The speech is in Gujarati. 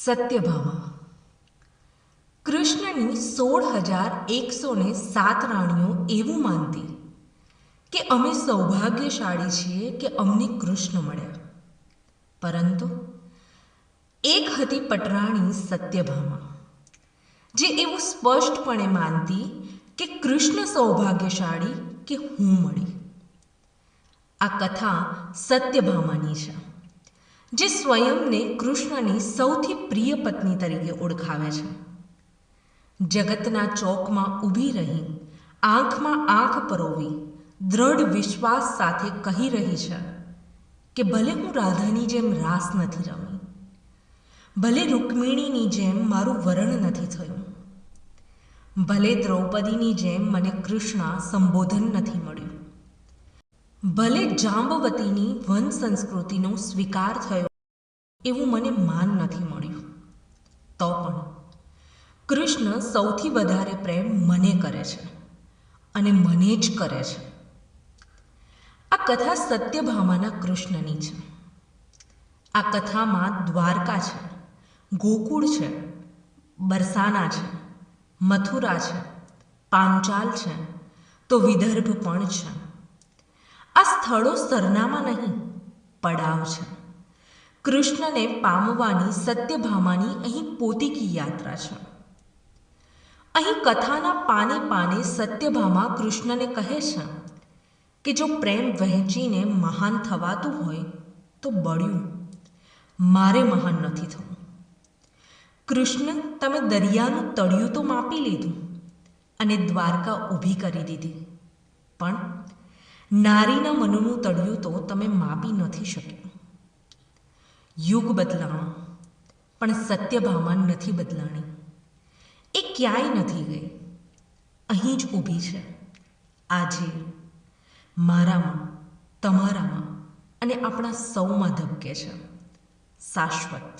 સત્યભામા કૃષ્ણની 16,107 રાણીઓ એવું માનતી કે અમે સૌભાગ્યશાળી છીએ કે અમને કૃષ્ણ મળ્યા. પરંતુ એક હતી પટરાણી સત્યભામા, જે એવું સ્પષ્ટપણે માનતી કે કૃષ્ણ સૌભાગ્યશાળી કે હું મળી. આ કથા સત્યભામાની છે, જે સ્વયંને કૃષ્ણની સૌથી પ્રિય પત્ની તરીકે ઓળખાવે છે. જગતના ચોકમાં ઊભી રહી આંખમાં આંખ પરોવી દ્રઢ વિશ્વાસ સાથે કહી રહી છે કે ભલે હું રાધાની જેમ રાસ નથી રમી, ભલે રૂકમિણીની જેમ મારું વરણ નથી થયું, ભલે દ્રૌપદીની જેમ મને કૃષ્ણ સંબોધન નથી મળ્યું, ભલે જાંબવતીની વન સંસ્કૃતિનો સ્વીકાર થયો એવું મને માન નથી મળ્યું, તો પણ કૃષ્ણ સૌથી વધારે પ્રેમ મને કરે છે અને મને જ કરે છે. આ કથા સત્યભામાના કૃષ્ણની છે. આ કથામાં દ્વારકા છે, ગોકુળ છે, બરસાના છે, મથુરા છે, પાંચાલ છે, તો વિદર્ભ પણ છે. આ સ્થળો સરનામા નહીં, પડાવ છે. કૃષ્ણને પામવાની સત્યભામાની અહીં પોતીકી યાત્રા છે. અહીં કથાના પાને પાને સત્યભામા કૃષ્ણને કહે છે કે જો પ્રેમ વહેંચીને મહાન થવાતું હોય તો બળ્યું, મારે મહાન નથી થવું. કૃષ્ણ, તમે દરિયાનું તળિયું તો માપી લીધું અને દ્વારકા ઊભી કરી દીધી, પણ નારીના મનનું તળિયું તો તમે માપી નથી શક્યા. યુગ બદલાણો, પણ સત્યભામા નથી બદલાણી. એ ક્યાંય નથી ગઈ, અહીં જ ઊભી છે, આજે મારામાં, તમારામાં અને આપણા સૌમાં ધબકે છે, શાશ્વત.